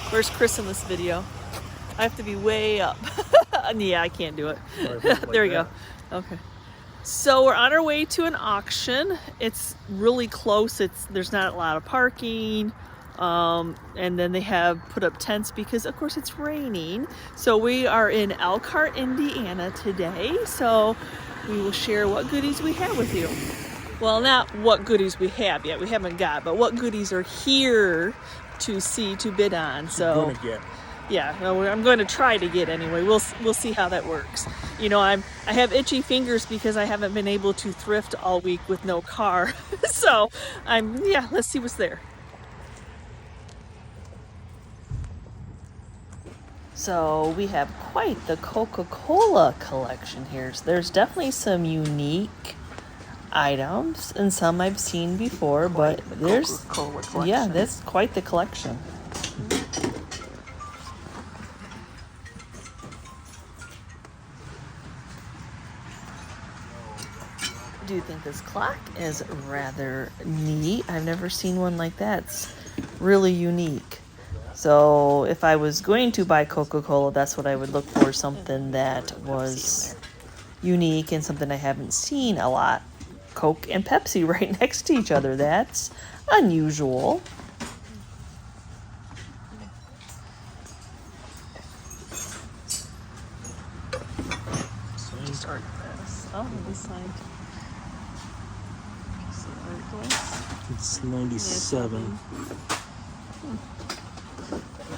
Where's Chris in this video? I have to be way up. Yeah, I can't do it. Like there we go. Okay. So we're on our way to an auction. It's really close. There's not a lot of parking. And then they have put up tents because of course it's raining. So we are in Elkhart, Indiana today. So we will share what goodies we have with you. Well, not what goodies we have yet. We haven't got, but what goodies are here to see, to bid on. So you're gonna get. Yeah, no, I'm going to try to get anyway. We'll see how that works. You know, I have itchy fingers because I haven't been able to thrift all week with no car. So let's see what's there. So we have quite the Coca-Cola collection here. So there's definitely some unique items and some I've seen before, but there's that's quite the collection. I do think this clock is rather neat. I've never seen one like that. It's really unique. So if I was going to buy Coca-Cola, that's what I would look for, something that was unique and something I haven't seen a lot. Coke and Pepsi right next to each other. That's unusual. Start this. Oh, this side. It's 97.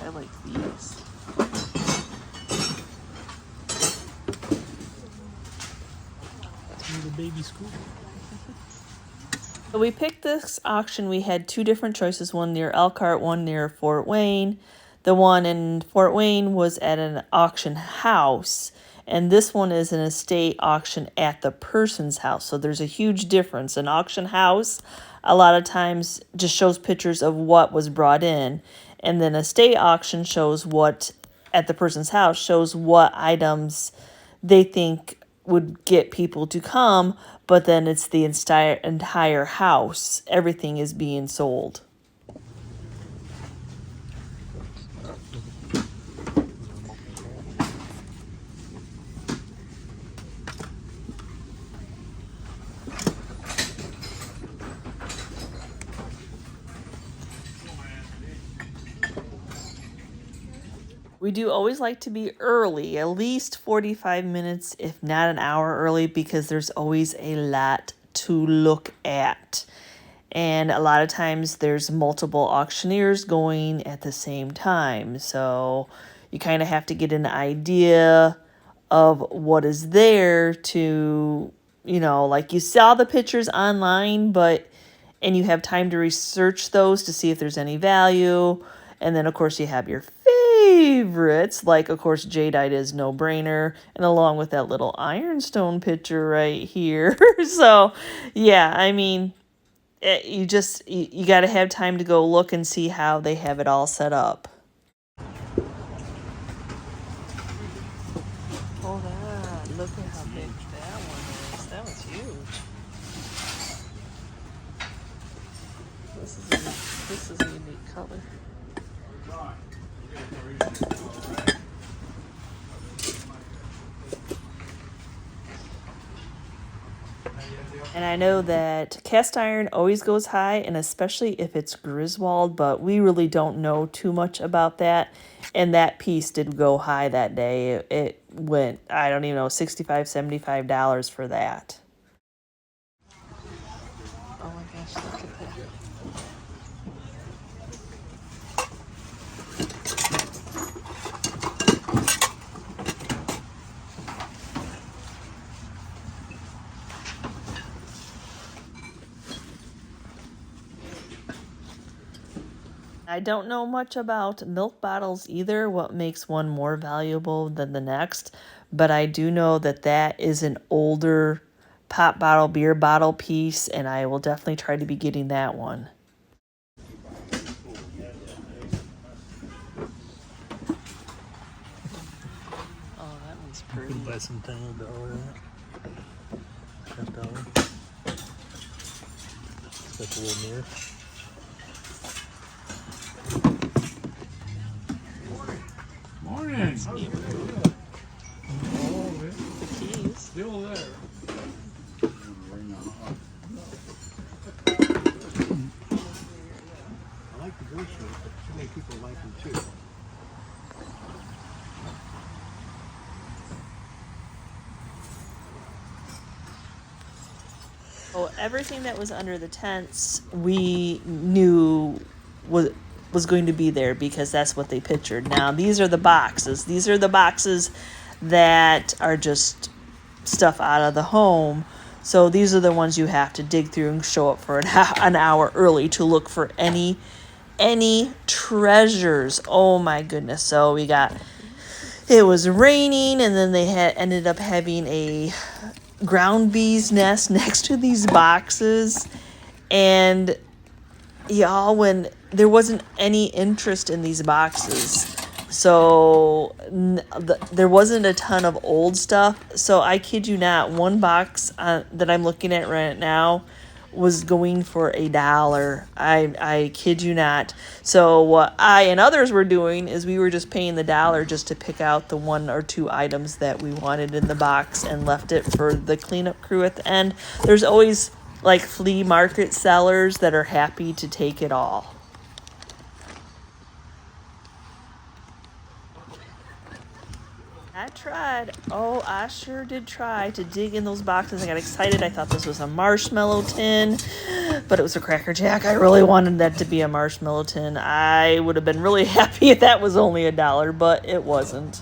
I like these. The baby school. So we picked this auction. We had two different choices, one near Elkhart, one near Fort Wayne. The one in Fort Wayne was at an auction house, and this one is an estate auction at the person's house. So there's a huge difference. An auction house a lot of times just shows pictures of what was brought in, and then a estate auction shows what at the person's house shows what items they think would get people to come, but then it's the entire house. Everything is being sold. We do always like to be early, at least 45 minutes, if not an hour early, because there's always a lot to look at. And a lot of times there's multiple auctioneers going at the same time. So you kind of have to get an idea of what is there to, like you saw the pictures online, and you have time to research those to see if there's any value. And then, of course, you have your favorites, like, of course, Jadeite is no-brainer, and along with that little Ironstone picture right here. So, yeah, I mean, you got to have time to go look and see how they have it all set up. Oh, look at how big that one is. That was huge. This is a unique color. And I know that cast iron always goes high, and especially if it's Griswold, but we really don't know too much about that. And that piece did go high that day. It went, I don't even know, $65, $75 for that. Oh my gosh, look at that. I don't know much about milk bottles either, what makes one more valuable than the next, but I do know that that is an older pop bottle, beer bottle piece, and I will definitely try to be getting that one. Oh, that one's pretty. You can buy some $10 $10. It's got a little mirror. keys. Still there. I like the girl shirt, but too many people like them too. Oh, everything that was under the tents, we knew was going to be there because that's what they pictured. Now, these are the boxes. These are the boxes that are just stuff out of the home. So these are the ones you have to dig through and show up for an hour early to look for any treasures. Oh my goodness. So it was raining, and then they ended up having a ground bee's nest next to these boxes, and y'all, when there wasn't any interest in these boxes, so there wasn't a ton of old stuff. So I kid you not, one box that I'm looking at right now was going for $1. I kid you not. So what I and others were doing is we were just paying the $1 just to pick out the 1 or 2 items that we wanted in the box and left it for the cleanup crew at the end. There's always like flea market sellers that are happy to take it all. I tried. Oh, I sure did try to dig in those boxes. I got excited. I thought this was a marshmallow tin, but it was a Cracker Jack. I really wanted that to be a marshmallow tin. I would have been really happy if that was only $1, but it wasn't.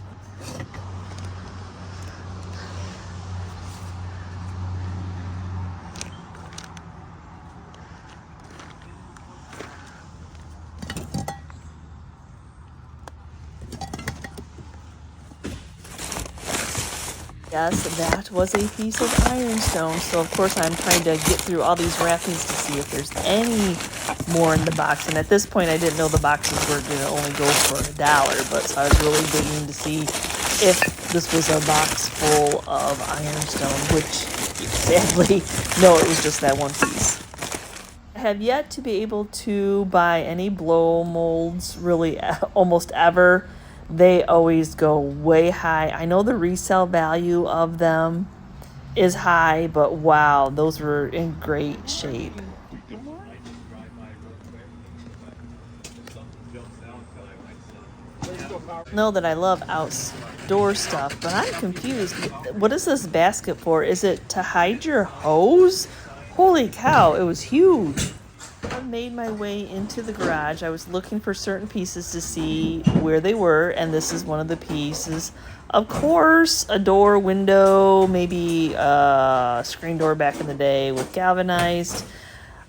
Yes, that was a piece of ironstone. So, of course, I'm trying to get through all these wrappings to see if there's any more in the box. And at this point, I didn't know the boxes were going to only go for $1. But so I was really digging to see if this was a box full of ironstone, which, sadly, no, it was just that one piece. I have yet to be able to buy any blow molds, really, almost ever. They always go way high. I know the resale value of them is high, but wow, those were in great shape. Know that I love outdoor stuff, but I'm confused. What is this basket for? Is it to hide your hose? Holy cow, it was huge. I made my way into the garage. I was looking for certain pieces to see where they were, and this is one of the pieces. Of course, a door, window, maybe a screen door back in the day with galvanized.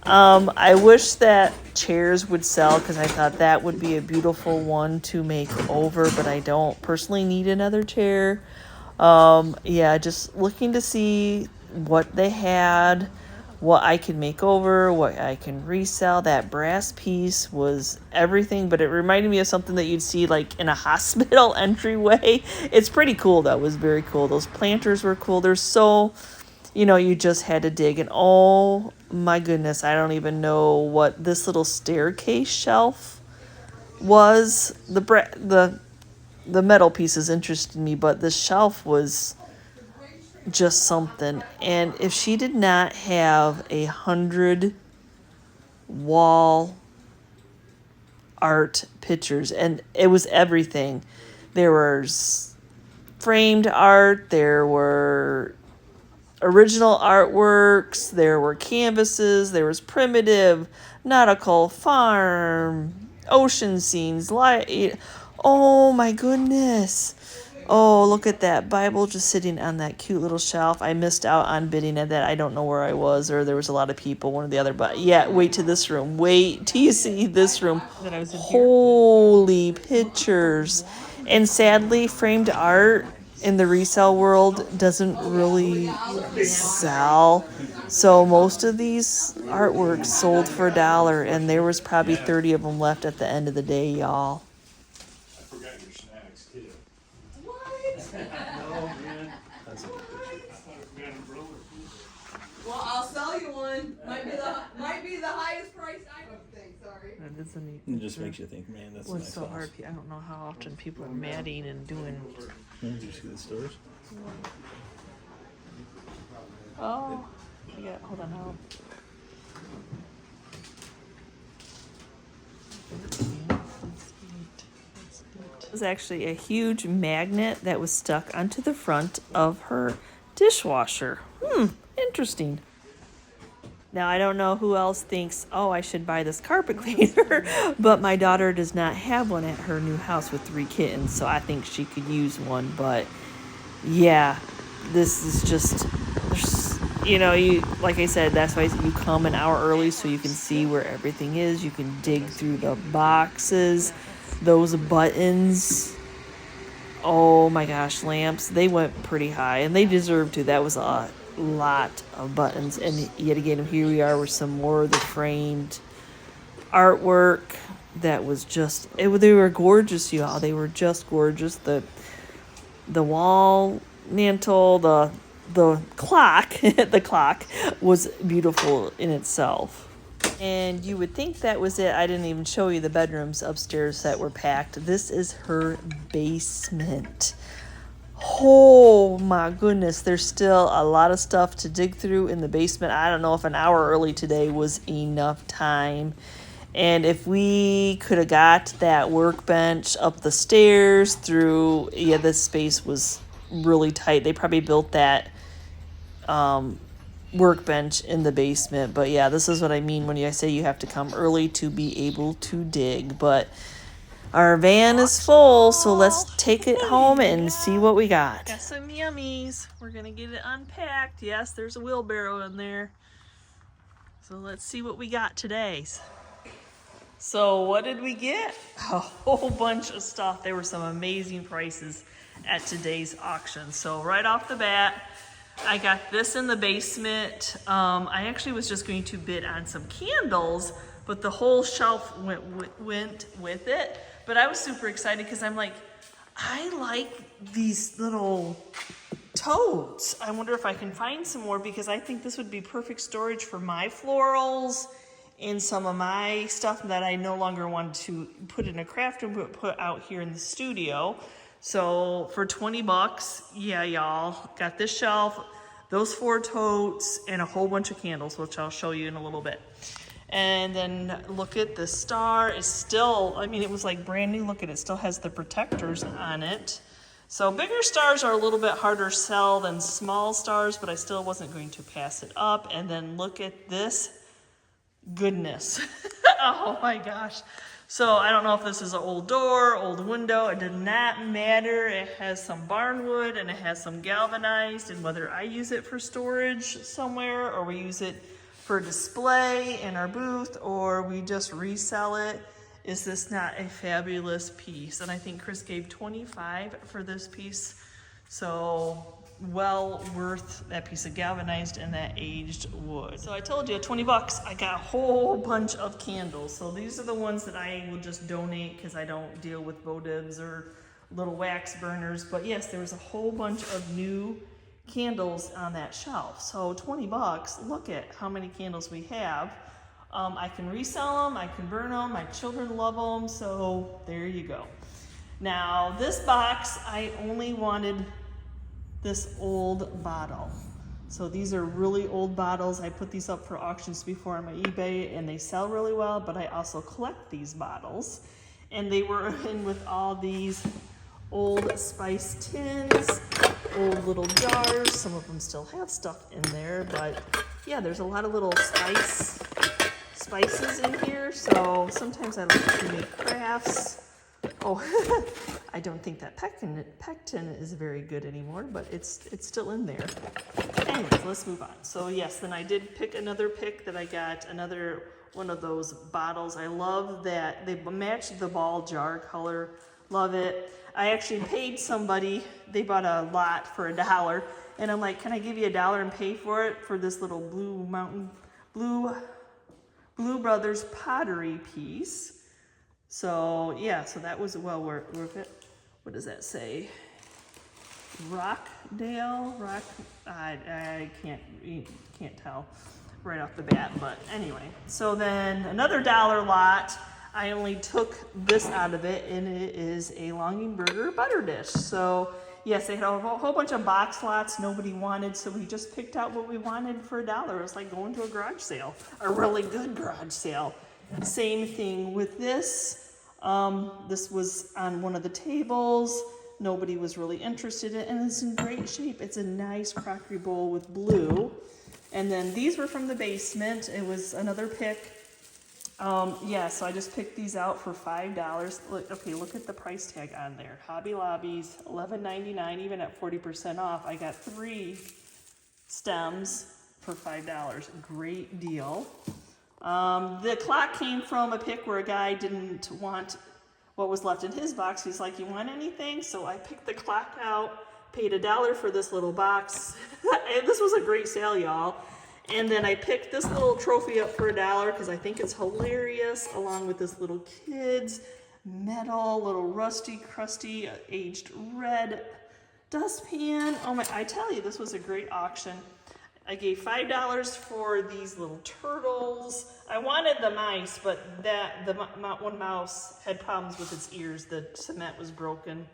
I wish that chairs would sell because I thought that would be a beautiful one to make over, but I don't personally need another chair. Yeah, just looking to see what they had, what I can make over, what I can resell. That brass piece was everything, but it reminded me of something that you'd see like in a hospital entryway. It's pretty cool though. It was very cool. Those planters were cool. They're so, you just had to dig. And oh my goodness, I don't even know what this little staircase shelf was. The metal pieces interested me, but the shelf was just something. And if she did not have 100 wall art pictures, and it was everything. There was framed art, there were original artworks, there were canvases, there was primitive, nautical, farm, ocean scenes, oh my goodness. Oh, look at that Bible just sitting on that cute little shelf. I missed out on bidding at that. I don't know where I was, or there was a lot of people, one or the other. But yeah, wait to this room. Wait till you see this room. Holy pictures. And sadly, framed art in the resale world doesn't really sell. So most of these artworks sold for $1, and there was probably 30 of them left at the end of the day, y'all. Well, I'll sell you one. Might be the highest price item thing. Sorry. That is a neat It just picture. makes you think, man, that's a Was nice so house. hard. I don't know how often people are matting and doing. Did you see the stores? Oh, I got. Hold on. I'll... It was actually a huge magnet that was stuck onto the front of her dishwasher. Interesting. Now, I don't know who else thinks, oh, I should buy this carpet cleaner, but my daughter does not have one at her new house with 3 kittens, so I think she could use one. But yeah, this is just, you, like I said, that's why you come an hour early so you can see where everything is. You can dig through the boxes, those buttons. Oh my gosh, lamps, they went pretty high, and they deserve to. That was a lot of buttons. And yet again, here we are with some more of the framed artwork that was just, they were gorgeous, y'all. They were just gorgeous. The wall mantle, the clock, the clock was beautiful in itself. And you would think that was it. I didn't even show you the bedrooms upstairs that were packed. This is her basement. Oh my goodness, there's still a lot of stuff to dig through in the basement. I don't know if an hour early today was enough time. And if we could have got that workbench up the stairs through, yeah, this space was really tight. They probably built that workbench in the basement. But yeah, this is what I mean when I say you have to come early to be able to dig. But our van is full, so let's take it home and see what we got. Got some yummies. We're gonna get it unpacked. Yes, there's a wheelbarrow in there. So let's see what we got today. So what did we get? A whole bunch of stuff. There were some amazing prices at today's auction. So right off the bat, I got this in the basement. I actually was just going to bid on some candles, but the whole shelf went with it. But I was super excited because I'm like, I like these little totes. I wonder if I can find some more because I think this would be perfect storage for my florals and some of my stuff that I no longer want to put in a craft room but put out here in the studio. So for 20 bucks, yeah, y'all, got this shelf, those 4 totes, and a whole bunch of candles, which I'll show you in a little bit. And then look at the star. It's still, I mean, it was like brand new. Look at it, still has the protectors on it. So bigger stars are a little bit harder to sell than small stars, but I still wasn't going to pass it up. And then look at this goodness. Oh my gosh. So I don't know if this is an old door, old window. It did not matter. It has some barnwood and it has some galvanized, and whether I use it for storage somewhere or we use it for display in our booth or we just resell it, is this not a fabulous piece? And I think Chris gave $25 for this piece. So well worth that piece of galvanized and that aged wood. So I told you, 20 bucks, I got a whole bunch of candles. So these are the ones that I will just donate because I don't deal with votives or little wax burners. But yes, there was a whole bunch of new candles on that shelf. So 20 bucks, look at how many candles we have. I can resell them, I can burn them, my children love them, so there you go. Now this box, I only wanted this old bottle. So these are really old bottles. I put these up for auctions before on my eBay and they sell really well, but I also collect these bottles. And they were in with all these old spice tins, old little jars. Some of them still have stuff in there, but yeah, there's a lot of little spices in here. So sometimes I like to make crafts. Oh, I don't think that pectin is very good anymore, but it's still in there. Anyways, let's move on. So yes, then I did pick another pick that I got another one of those bottles. I love that they matched the ball jar color. Love it. I actually paid somebody, they bought a lot for $1, and I'm like, can I give you $1 and pay for it for this little Blue Brothers pottery piece? So yeah, so that was well worth it. What does that say? I can't tell. right off the bat, but anyway. So then another dollar lot, I only took this out of it, and it is a Longing Burger butter dish. So yes, they had a whole bunch of box lots nobody wanted, so we just picked out what we wanted for $1. It was like going to a garage sale, a really good garage sale. Same thing with this. This was on one of the tables. Nobody was really interested in it, and it's in great shape. It's a nice crockery bowl with blue. And then these were from the basement. It was another pick. Yeah, so I just picked these out for $5. Look, okay, look at the price tag on there. Hobby Lobby's $11.99, even at 40% off. I got 3 stems for $5. Great deal. The clock came from a pick where a guy didn't want what was left in his box. He's like, you want anything? So I picked the clock out, paid $1 for this little box. This was a great sale, y'all. And then I picked this little trophy up for $1 because I think it's hilarious, along with this little kid's metal, little rusty, crusty, aged red dustpan. Oh my, I tell you, this was a great auction. I gave $5 for these little turtles. I wanted the mice, but the one mouse had problems with its ears. The cement was broken.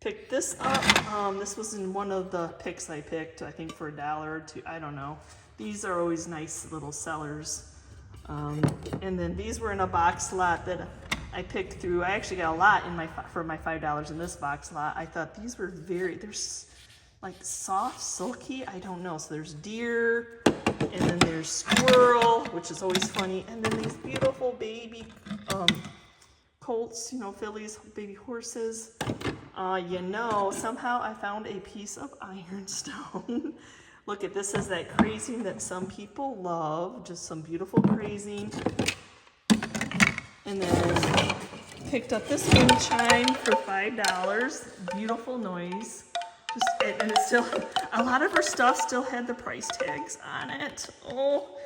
Picked this up. This was in one of the picks I picked, I think for $1 or $2, I don't know. These are always nice little sellers. And then these were in a box lot that I picked through. I actually got a lot for my $5 in this box lot. I thought these were they're like soft, silky, I don't know. So there's deer, and then there's squirrel, which is always funny. And then these beautiful baby colts, fillies, baby horses. Somehow I found a piece of ironstone. Look at this, is that crazing that some people love, just some beautiful crazing. And then picked up this wind chime for $5, beautiful noise. And it's still, a lot of her stuff still had the price tags on it. Oh,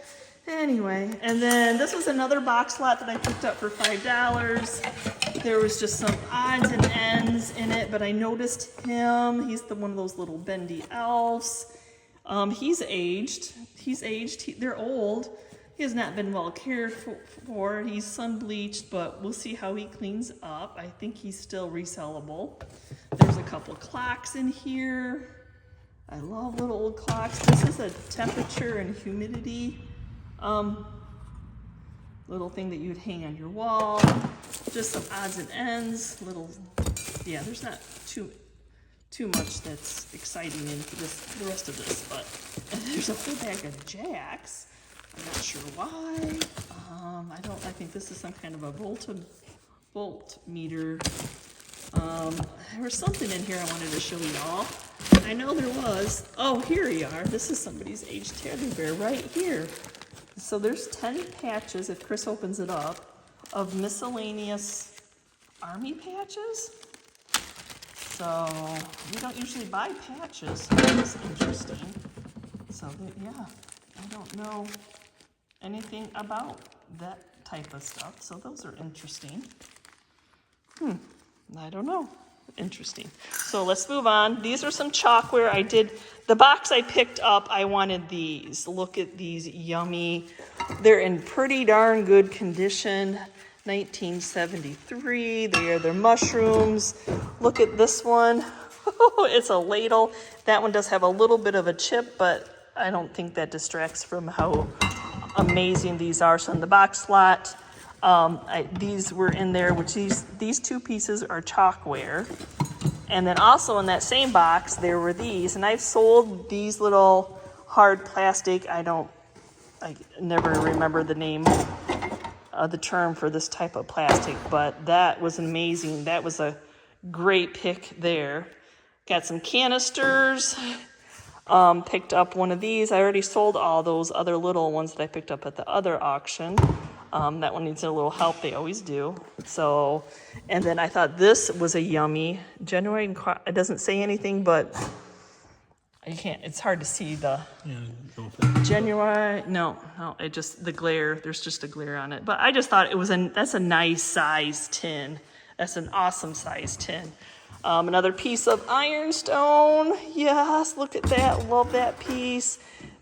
anyway. And then this was another box lot that I picked up for $5. There was just some odds and ends in it, but I noticed him. He's one of those little bendy elves. He's aged. They're old. He has not been well cared for. He's sun bleached, but we'll see how he cleans up. I think he's still resellable. There's a couple clocks in here. I love little old clocks. This is a temperature and humidity little thing that you'd hang on your wall. Just some odds and ends. There's not too much that's exciting into the rest of this, but there's a full bag of jacks. I'm not sure why. I think this is some kind of a voltmeter. There was something in here I wanted to show y'all. I know there was. Oh, here we are. This is somebody's aged teddy bear right here. So there's 10 patches, if Chris opens it up, of miscellaneous army patches. So we don't usually buy patches. That's interesting. So I don't know anything about that type of stuff. So those are interesting. I don't know. Interesting. So let's move on. These are some chalkware. The box I picked up, I wanted these. Look at these yummy. They're in pretty darn good condition. 1973. They're mushrooms. Look at this one. It's a ladle. That one does have a little bit of a chip, but I don't think that distracts from how amazing these are. So in the box lot, these were in there, which these 2 pieces are chalkware. And then also in that same box, there were these. And I've sold these little hard plastic. I never remember the name the term for this type of plastic, but that was amazing. That was a great pick there. Got some canisters. Picked up one of these. I already sold all those other little ones that I picked up at the other auction. That one needs a little help. They always do. So, and then I thought this was a yummy genuine. It doesn't say anything, but you can't. It's hard to see the genuine. No. It just the glare. There's just a glare on it. But I just thought that's a nice size tin. That's an awesome size tin. Another piece of ironstone. Yes, look at that. Love that piece.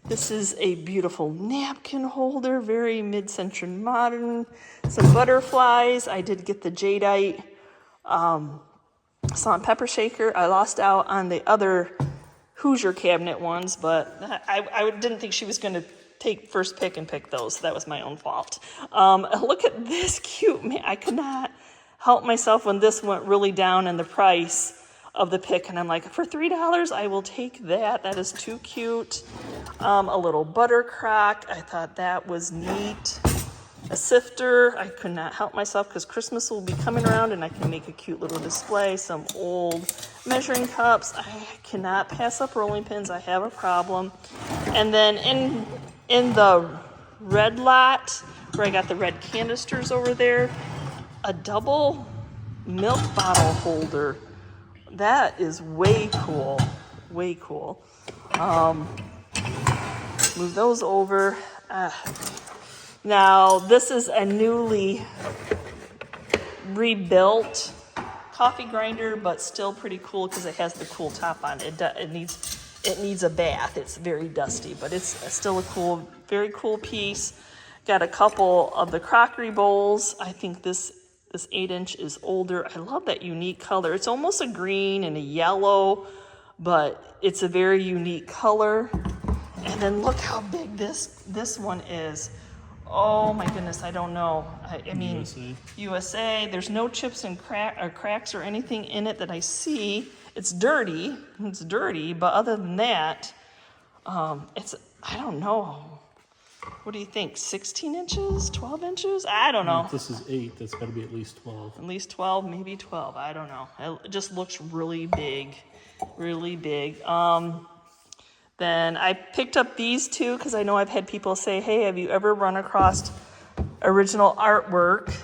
This is a beautiful napkin holder, very mid-century modern. Some butterflies. I did get the jadeite salt and pepper shaker. I lost out on the other Hoosier cabinet ones, but I didn't think she was going to take first pick and pick those. So that was my own fault. Look at this cute, man. I could not help myself when this went really down in the price of the pick, and I'm like, for $3, I will take that. That is too cute. A little butter crock. I thought that was neat. A sifter. I could not help myself because Christmas will be coming around and I can make a cute little display. Some old measuring cups. I cannot pass up rolling pins. I have a problem. And then in the red lot, where I got the red canisters over there, a double milk bottle holder. That is way cool. Way cool. Move those over. Now, this is a newly rebuilt coffee grinder, but still pretty cool because it has the cool top on it. It needs a bath. It's very dusty, but it's still a cool, very cool piece. Got a couple of the crockery bowls. I think this 8-inch is older. I love that unique color. It's almost a green and a yellow, but it's a very unique color. And then look how big this one is. Oh my goodness, I don't know. I mean, USA. There's no chips and cracks or anything in it that I see. It's dirty, but other than that, I don't know. What do you think? 16 inches? 12 inches? I don't know. If this is 8, that's got to be at least 12. At least 12, maybe 12. I don't know. It just looks really big. Really big. Then I picked up these two because I know I've had people say, hey, have you ever run across original artwork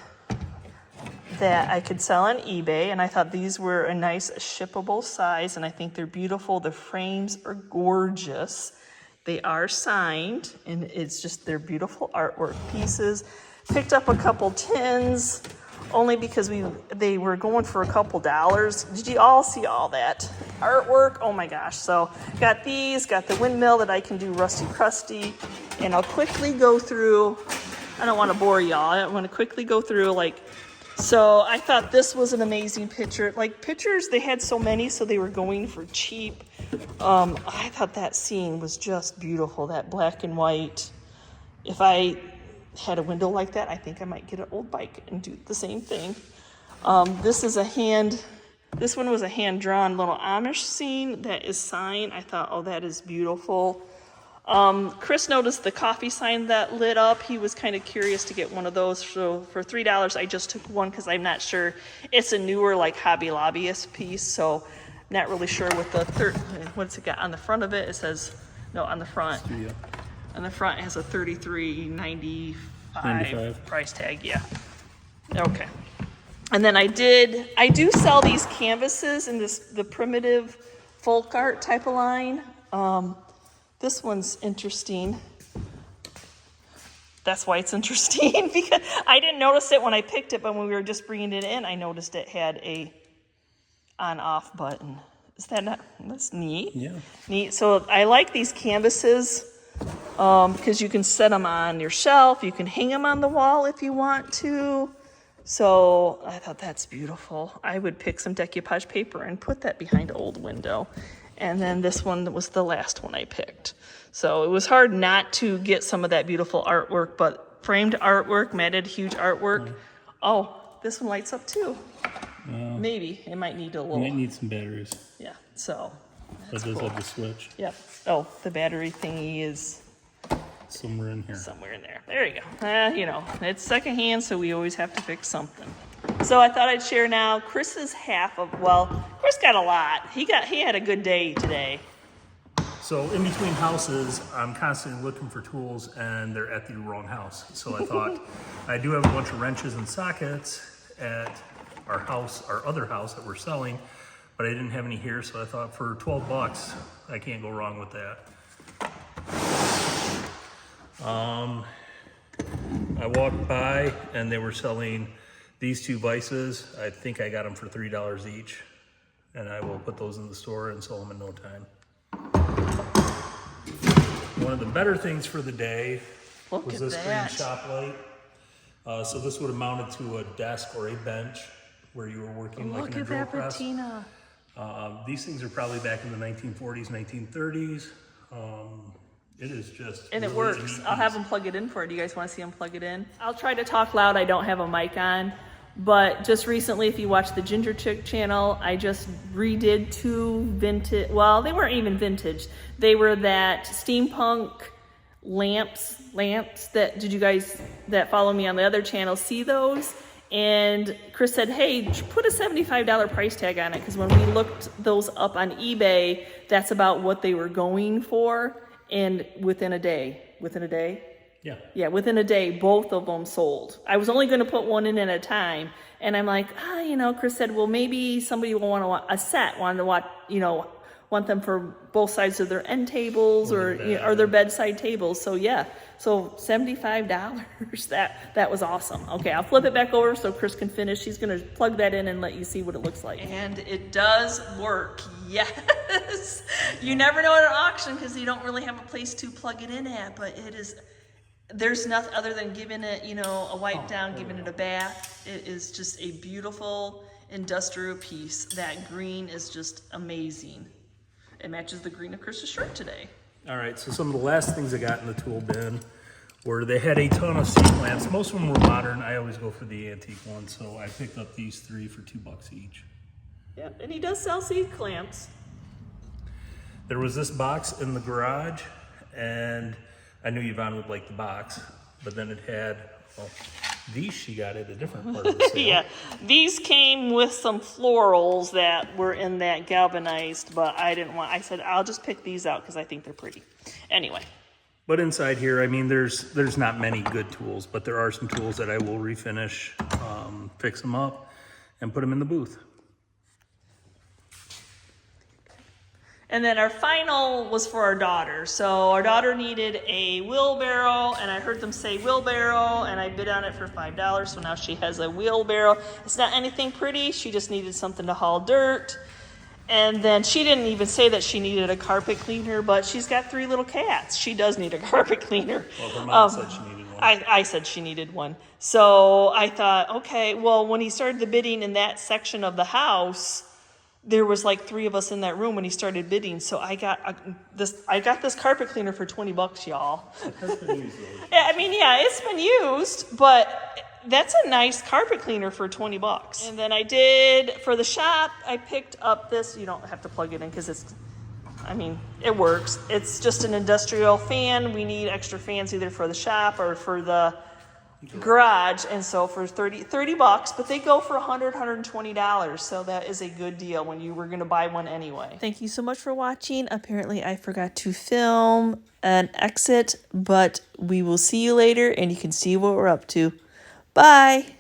that I could sell on eBay? And I thought these were a nice shippable size, and I think they're beautiful. The frames are gorgeous. They are signed, and it's just, they're beautiful artwork pieces. Picked up a couple tins, only because they were going for a couple dollars. Did you all see all that artwork? Oh my gosh. So got these, got the windmill that I can do rusty crusty, and I'll quickly go through. I don't want to bore y'all. I want to quickly go through, so I thought this was an amazing picture. Pictures, they had so many, so they were going for cheap. I thought that scene was just beautiful, that black and white. If I had a window like that, I think I might get an old bike and do the same thing. This one was a hand-drawn little Amish scene that is signed. I thought, oh, that is beautiful. Chris noticed the coffee sign that lit up. He was kind of curious to get one of those. So for $3, I just took one because I'm not sure. It's a newer, Hobby Lobbyist piece, so I'm not really sure what what's it got on the front of it. It says, no, on the front. Studio. On the front, it has a $33.95 price tag. Yeah. Okay. And then I do sell these canvases in the primitive folk art type of line. This one's interesting. That's why it's interesting, because I didn't notice it when I picked it, but when we were just bringing it in, I noticed it had a on-off button. Is that not? That's neat. Yeah. Neat. So I like these canvases because you can set them on your shelf. You can hang them on the wall if you want to. So I thought that's beautiful. I would pick some decoupage paper and put that behind an old window. And then this one was the last one I picked. So it was hard not to get some of that beautiful artwork, but framed artwork, matted, huge artwork. Oh, this one lights up too. Maybe. It might need a little. It might need some batteries. Yeah, so. That does have the switch. Yep. Oh, the battery thingy is somewhere in here. somewhere in there. There you go. It's secondhand, so we always have to fix something. So I thought I'd share now Chris's half of, Chris got a lot. He had a good day today. So in between houses, I'm constantly looking for tools, and they're at the wrong house. So I thought, I do have a bunch of wrenches and sockets at our other house that we're selling, but I didn't have any here, so I thought for $12, I can't go wrong with that. I walked by and they were selling these two vices. I think I got them for $3 each, and I will put those in the store and sell them in no time. One of the better things for the day Look was at this green that. shop light. So this would have mounted to a desk or a bench where you were working like Look in a at drill that press. patina. These things are probably back in the 1940s, 1930s. It is just And it really a works. neat I'll have piece. them plug it in for it. Do you guys want to see them plug it in? I'll try to talk loud. I don't have a mic on. But just recently, if you watch the Ginger Chick channel, I just redid 2 vintage, well, they weren't even vintage. They were that steampunk lamps that, did you guys that follow me on the other channel see those? And Chris said, hey, put a $75 price tag on it, because when we looked those up on eBay, that's about what they were going for. And within a day, Yeah. within a day, both of them sold. I was only going to put one in at a time. And I'm like, Chris said, well, maybe somebody will want a set, wanted to watch, want them for both sides of their end tables or their bedside tables. So yeah, so $75. That was awesome. Okay, I'll flip it back over so Chris can finish. He's going to plug that in and let you see what it looks like. And it does work. Yes. You never know at an auction because you don't really have a place to plug it in at, but it is. There's nothing other than giving it, a wipe down, giving it a bath. It is just a beautiful industrial piece. That green is just amazing. It matches the green of Chris's shirt today. All right, so some of the last things I got in the tool bin were they had a ton of seat lamps. Most of them were modern. I always go for the antique ones, so I picked up these 3 for $2 each. Yeah, and he does sell seat clamps. There was this box in the garage, and I knew Yvonne would like the box, but then it had, these she got at a different part of the sale. Yeah, these came with some florals that were in that galvanized, but I said, I'll just pick these out because I think they're pretty. Anyway. But inside here, I mean, there's not many good tools, but there are some tools that I will refinish, fix them up, and put them in the booth. And then our final was for our daughter. So our daughter needed a wheelbarrow, and I heard them say wheelbarrow, and I bid on it for $5. So now she has a wheelbarrow. It's not anything pretty. She just needed something to haul dirt. And then she didn't even say that she needed a carpet cleaner, but she's got 3 little cats. She does need a carpet cleaner. Well, her mom said she needed one. I said she needed one. So I thought, okay, well, when he started the bidding in that section of the house, there was like 3 of us in that room when he started bidding. So I got this carpet cleaner for $20, y'all. Yeah, it's been used, but that's a nice carpet cleaner for $20. And then I did for the shop, I picked up this. You don't have to plug it in because it works. It's just an industrial fan. We need extra fans either for the shop or for the garage, and so for $30, but they go for $120, so that is a good deal when you were going to buy one anyway. Thank you so much for watching. Apparently I forgot to film an exit, but we will see you later and you can see what we're up to. Bye.